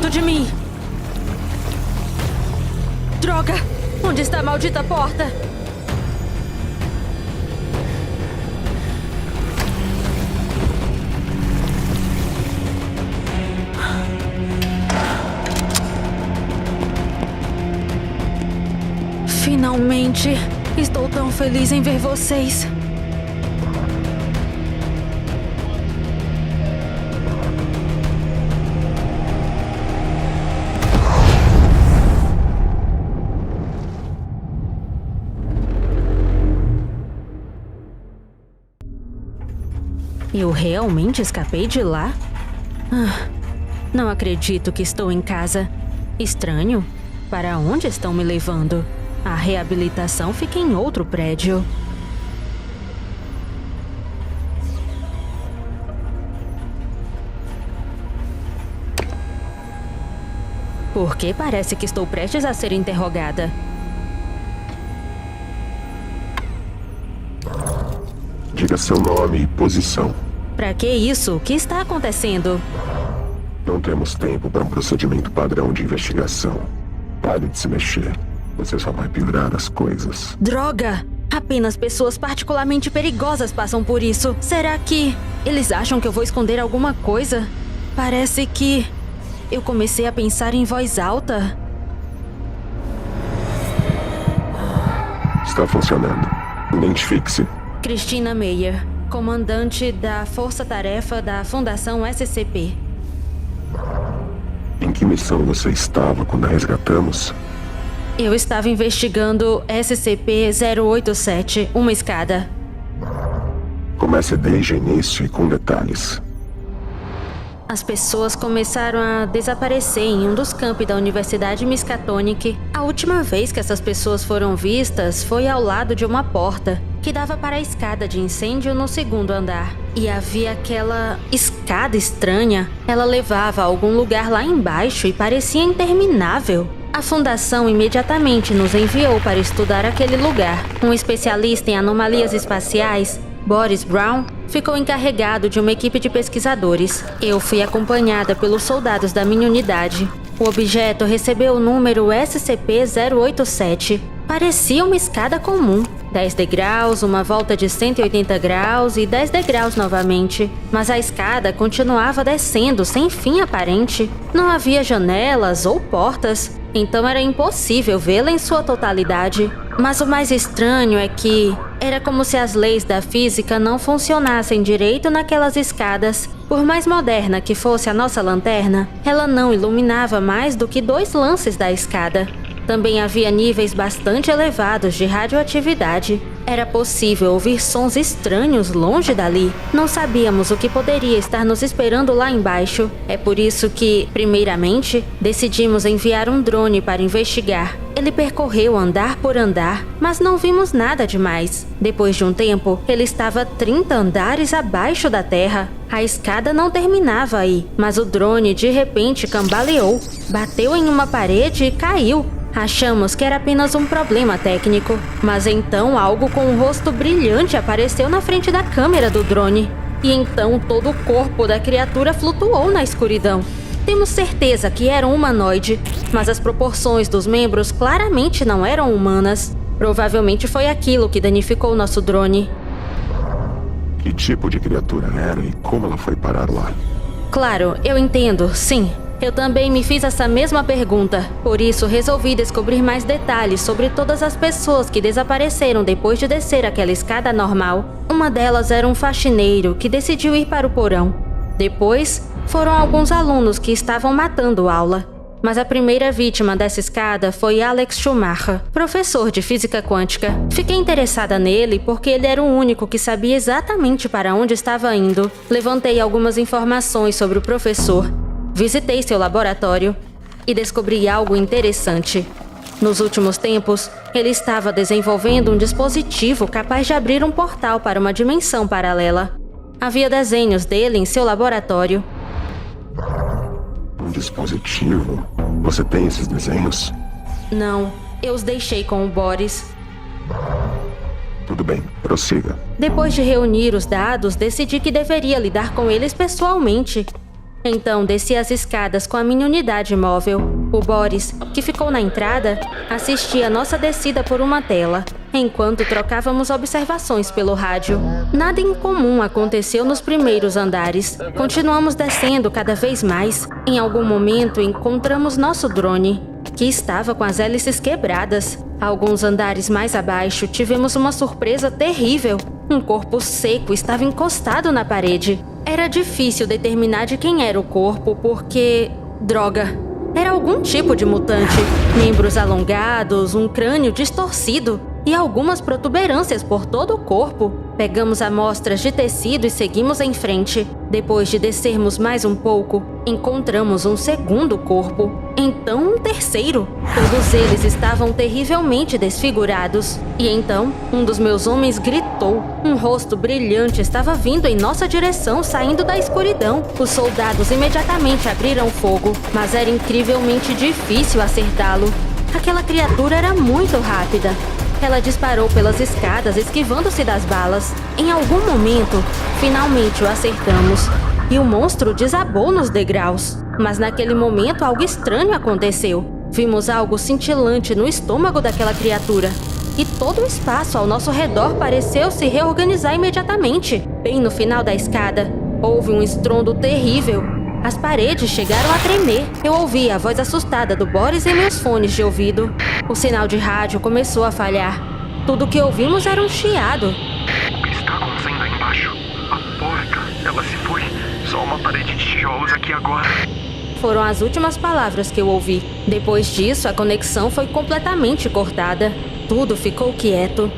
perto de mim! Droga! Onde está a maldita porta? Finalmente! Estou tão feliz em ver vocês! Eu realmente escapei de lá? Não acredito que estou em casa. Estranho. Para onde estão me levando? A reabilitação fica em outro prédio. Por que parece que estou prestes a ser interrogada? Diga seu nome e posição. Pra que isso? O que está acontecendo? Não temos tempo para um procedimento padrão de investigação. Pare de se mexer. Você só vai piorar as coisas. Droga! Apenas pessoas particularmente perigosas passam por isso. Será que eles acham que eu vou esconder alguma coisa? Parece que eu comecei a pensar em voz alta. Está funcionando. Identifique-se. Christina Meyer, comandante da Força Tarefa da Fundação SCP. Em que missão você estava quando a resgatamos? Eu estava investigando SCP-087, uma escada. Comece desde o início e com detalhes. As pessoas começaram a desaparecer em um dos campi da Universidade Miskatonic. A última vez que essas pessoas foram vistas foi ao lado de uma porta que dava para a escada de incêndio no segundo andar. E havia aquela escada estranha. Ela levava a algum lugar lá embaixo e parecia interminável. A Fundação imediatamente nos enviou para estudar aquele lugar. Um especialista em anomalias espaciais, Boris Brown, ficou encarregado de uma equipe de pesquisadores. Eu fui acompanhada pelos soldados da minha unidade. O objeto recebeu o número SCP-087. Parecia uma escada comum. 10 degraus, uma volta de 180 graus e 10 degraus novamente. Mas a escada continuava descendo sem fim aparente. Não havia janelas ou portas, então era impossível vê-la em sua totalidade. Mas o mais estranho é que era como se as leis da física não funcionassem direito naquelas escadas. Por mais moderna que fosse a nossa lanterna, ela não iluminava mais do que 2 lances da escada. Também havia níveis bastante elevados de radioatividade. Era possível ouvir sons estranhos longe dali. Não sabíamos o que poderia estar nos esperando lá embaixo. É por isso que, primeiramente, decidimos enviar um drone para investigar. Ele percorreu andar por andar, mas não vimos nada demais. Depois de um tempo, ele estava 30 andares abaixo da terra. A escada não terminava aí, mas o drone de repente cambaleou, bateu em uma parede e caiu. Achamos que era apenas um problema técnico, mas então algo com um rosto brilhante apareceu na frente da câmera do drone. E então todo o corpo da criatura flutuou na escuridão. Temos certeza que era um humanoide, mas as proporções dos membros claramente não eram humanas. Provavelmente foi aquilo que danificou nosso drone. Que tipo de criatura era e como ela foi parar lá? Claro, eu entendo, sim. Eu também me fiz essa mesma pergunta. Por isso, resolvi descobrir mais detalhes sobre todas as pessoas que desapareceram depois de descer aquela escada normal. Uma delas era um faxineiro que decidiu ir para o porão. Depois, foram alguns alunos que estavam matando aula. Mas a primeira vítima dessa escada foi Alex Schumacher, professor de física quântica. Fiquei interessada nele porque ele era o único que sabia exatamente para onde estava indo. Levantei algumas informações sobre o professor. Visitei seu laboratório e descobri algo interessante. Nos últimos tempos, ele estava desenvolvendo um dispositivo capaz de abrir um portal para uma dimensão paralela. Havia desenhos dele em seu laboratório. Um dispositivo? Você tem esses desenhos? Não, eu os deixei com o Boris. Tudo bem, prossiga. Depois de reunir os dados, decidi que deveria lidar com eles pessoalmente. Então desci as escadas com a minha unidade móvel. O Boris, que ficou na entrada, assistia a nossa descida por uma tela, enquanto trocávamos observações pelo rádio. Nada incomum aconteceu nos primeiros andares. Continuamos descendo cada vez mais. Em algum momento encontramos nosso drone, que estava com as hélices quebradas. Alguns andares mais abaixo tivemos uma surpresa terrível. Um corpo seco estava encostado na parede. Era difícil determinar de quem era o corpo porque... droga! Era algum tipo de mutante. Membros alongados, um crânio distorcido e algumas protuberâncias por todo o corpo. Pegamos amostras de tecido e seguimos em frente. Depois de descermos mais um pouco, encontramos um segundo corpo. Então um terceiro. Todos eles estavam terrivelmente desfigurados. E então, um dos meus homens gritou. Um rosto brilhante estava vindo em nossa direção, saindo da escuridão. Os soldados imediatamente abriram fogo, mas era incrivelmente difícil acertá-lo. Aquela criatura era muito rápida. Ela disparou pelas escadas, esquivando-se das balas. Em algum momento, finalmente o acertamos e o monstro desabou nos degraus. Mas naquele momento algo estranho aconteceu. Vimos algo cintilante no estômago daquela criatura. E todo o espaço ao nosso redor pareceu se reorganizar imediatamente. Bem no final da escada, houve um estrondo terrível. As paredes chegaram a tremer. Eu ouvi a voz assustada do Boris em meus fones de ouvido. O sinal de rádio começou a falhar. Tudo que ouvimos era um chiado. O que está acontecendo aí embaixo? A porta, ela se foi. Só uma parede de tijolos aqui agora. Foram as últimas palavras que eu ouvi. Depois disso, a conexão foi completamente cortada. Tudo ficou quieto.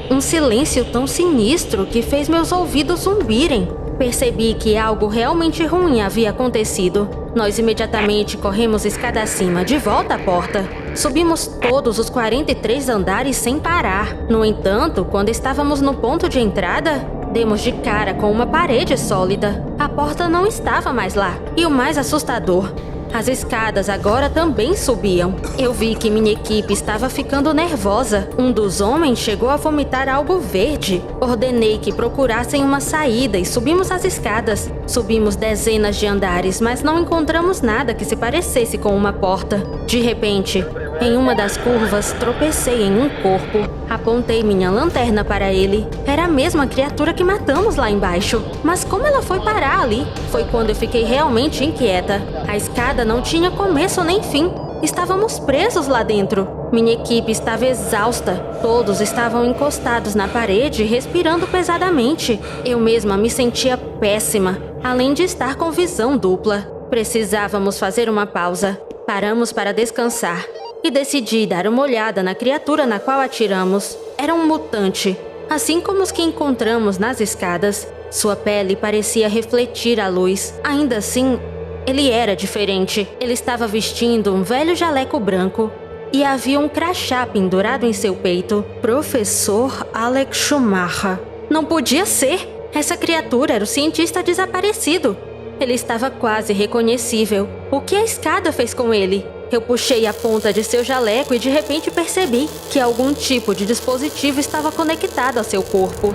Um silêncio tão sinistro que fez meus ouvidos zumbirem. Percebi que algo realmente ruim havia acontecido. Nós imediatamente corremos escada acima, de volta à porta. Subimos todos os 43 andares sem parar. No entanto, quando estávamos no ponto de entrada, demos de cara com uma parede sólida. A porta não estava mais lá. E o mais assustador, as escadas agora também subiam. Eu vi que minha equipe estava ficando nervosa. Um dos homens chegou a vomitar algo verde. Ordenei que procurassem uma saída e subimos as escadas. Subimos dezenas de andares, mas não encontramos nada que se parecesse com uma porta. De repente, em uma das curvas, tropecei em um corpo. Apontei minha lanterna para ele. Era a mesma criatura que matamos lá embaixo. Mas como ela foi parar ali? Foi quando eu fiquei realmente inquieta. A escada não tinha começo nem fim. Estávamos presos lá dentro. Minha equipe estava exausta. Todos estavam encostados na parede, respirando pesadamente. Eu mesma me sentia péssima, além de estar com visão dupla. Precisávamos fazer uma pausa. Paramos para descansar e decidi dar uma olhada na criatura na qual atiramos. Era um mutante, assim como os que encontramos nas escadas. Sua pele parecia refletir a luz. Ainda assim, ele era diferente. Ele estava vestindo um velho jaleco branco e havia um crachá pendurado em seu peito. Professor Alex Schumacher. Não podia ser! Essa criatura era o cientista desaparecido. Ele estava quase reconhecível. O que a escada fez com ele? Eu puxei a ponta de seu jaleco e de repente percebi que algum tipo de dispositivo estava conectado a seu corpo.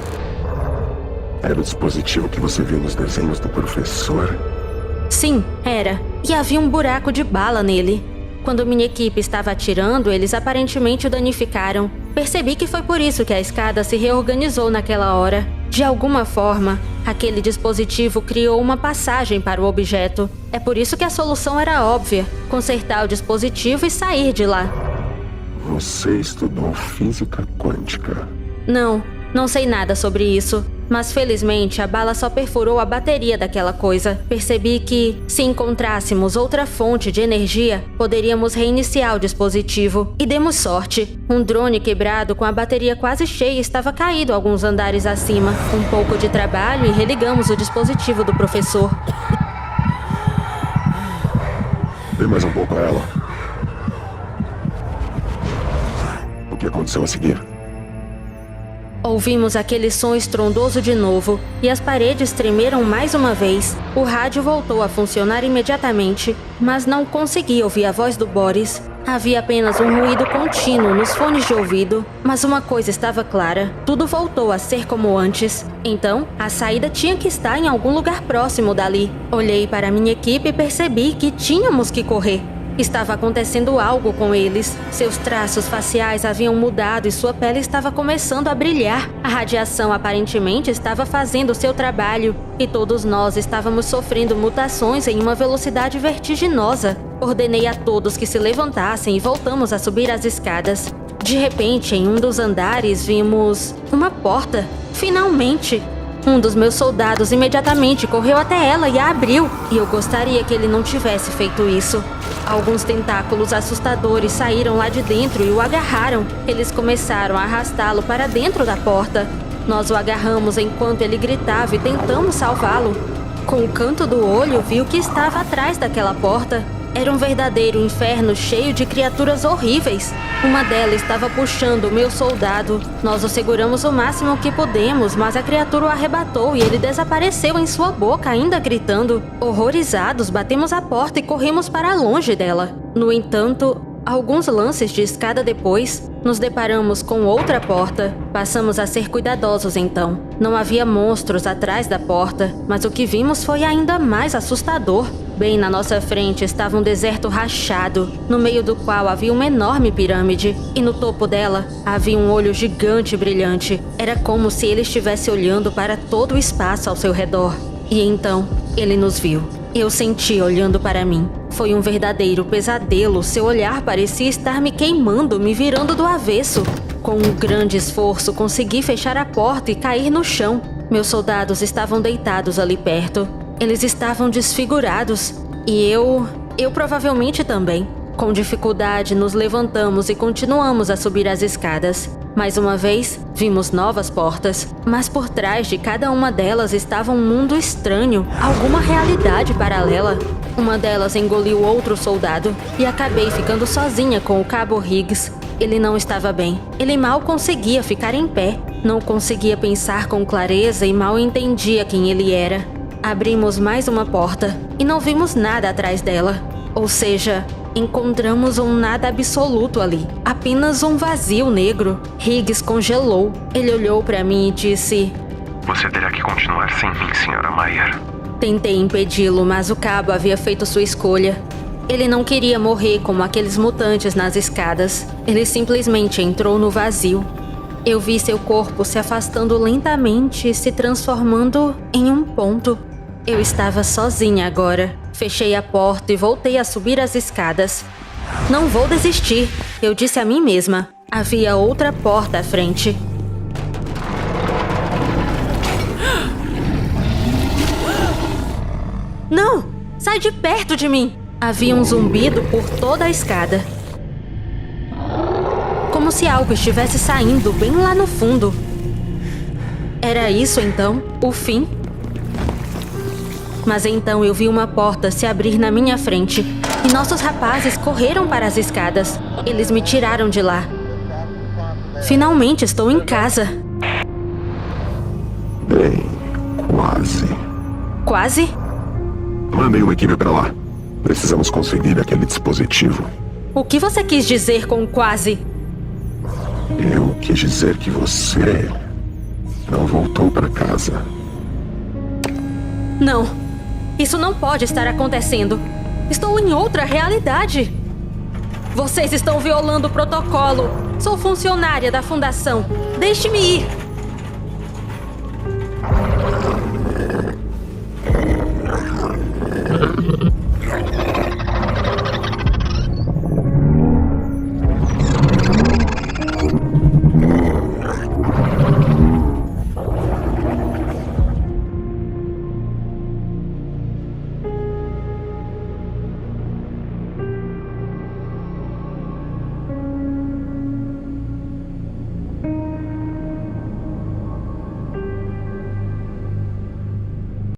Era o dispositivo que você viu nos desenhos do professor? Sim, era. E havia um buraco de bala nele. Quando minha equipe estava atirando, eles aparentemente o danificaram. Percebi que foi por isso que a escada se reorganizou naquela hora. De alguma forma, aquele dispositivo criou uma passagem para o objeto. É por isso que a solução era óbvia: consertar o dispositivo e sair de lá. Você estudou física quântica? Não sei nada sobre isso. Mas felizmente a bala só perfurou a bateria daquela coisa. Percebi que, se encontrássemos outra fonte de energia, poderíamos reiniciar o dispositivo. E demos sorte. Um drone quebrado com a bateria quase cheia estava caído alguns andares acima. Um pouco de trabalho e religamos o dispositivo do professor. Dê mais um pouco a ela. O que aconteceu a seguir? Ouvimos aquele som estrondoso de novo e as paredes tremeram mais uma vez. O rádio voltou a funcionar imediatamente mas não consegui ouvir a voz do Boris. Havia apenas um ruído contínuo nos fones de ouvido, mas uma coisa estava clara: tudo voltou a ser como antes. Então, a saída tinha que estar em algum lugar próximo dali. Olhei para minha equipe e percebi que tínhamos que correr. Estava acontecendo algo com eles. Seus traços faciais haviam mudado e sua pele estava começando a brilhar. A radiação aparentemente estava fazendo seu trabalho e todos nós estávamos sofrendo mutações em uma velocidade vertiginosa. Ordenei a todos que se levantassem e voltamos a subir as escadas. De repente, em um dos andares, vimos uma porta. Finalmente! Um dos meus soldados imediatamente correu até ela e a abriu, e eu gostaria que ele não tivesse feito isso. Alguns tentáculos assustadores saíram lá de dentro e o agarraram. Eles começaram a arrastá-lo para dentro da porta. Nós o agarramos enquanto ele gritava e tentamos salvá-lo. Com o canto do olho, vi o que estava atrás daquela porta. Era um verdadeiro inferno cheio de criaturas horríveis. Uma delas estava puxando o meu soldado. Nós o seguramos o máximo que pudemos, mas a criatura o arrebatou e ele desapareceu em sua boca, ainda gritando. Horrorizados, batemos a porta e corremos para longe dela. No entanto, alguns lances de escada depois, nos deparamos com outra porta. Passamos a ser cuidadosos então. Não havia monstros atrás da porta, mas o que vimos foi ainda mais assustador. Bem na nossa frente estava um deserto rachado, no meio do qual havia uma enorme pirâmide, e no topo dela havia um olho gigante e brilhante. Era como se ele estivesse olhando para todo o espaço ao seu redor. E então, ele nos viu. Eu senti olhando para mim. Foi um verdadeiro pesadelo. Seu olhar parecia estar me queimando, me virando do avesso. Com um grande esforço, consegui fechar a porta e cair no chão. Meus soldados estavam deitados ali perto. Eles estavam desfigurados. E eu provavelmente também. Com dificuldade, nos levantamos e continuamos a subir as escadas. Mais uma vez, vimos novas portas, mas por trás de cada uma delas estava um mundo estranho, alguma realidade paralela. Uma delas engoliu outro soldado e acabei ficando sozinha com o Cabo Higgs. Ele não estava bem. Ele mal conseguia ficar em pé. Não conseguia pensar com clareza e mal entendia quem ele era. Abrimos mais uma porta e não vimos nada atrás dela. Ou seja, encontramos um nada absoluto ali. Apenas um vazio negro. Higgs congelou. Ele olhou para mim e disse: Você terá que continuar sem mim, Sra. Mayer. Tentei impedi-lo, mas o cabo havia feito sua escolha. Ele não queria morrer como aqueles mutantes nas escadas. Ele simplesmente entrou no vazio. Eu vi seu corpo se afastando lentamente e se transformando em um ponto. Eu estava sozinha agora. Fechei a porta e voltei a subir as escadas. Não vou desistir, eu disse a mim mesma. Havia outra porta à frente. Não! Sai de perto de mim! Havia um zumbido por toda a escada. Como se algo estivesse saindo bem lá no fundo. Era isso então? O fim? Mas então eu vi uma porta se abrir na minha frente e nossos rapazes correram para as escadas. Eles me tiraram de lá. Finalmente estou em casa. Bem, quase. Quase? Mandei uma equipe para lá. Precisamos conseguir aquele dispositivo. O que você quis dizer com quase? Eu quis dizer que você não voltou para casa. Não. Isso não pode estar acontecendo. Estou em outra realidade. Vocês estão violando o protocolo. Sou funcionária da fundação. Deixe-me ir.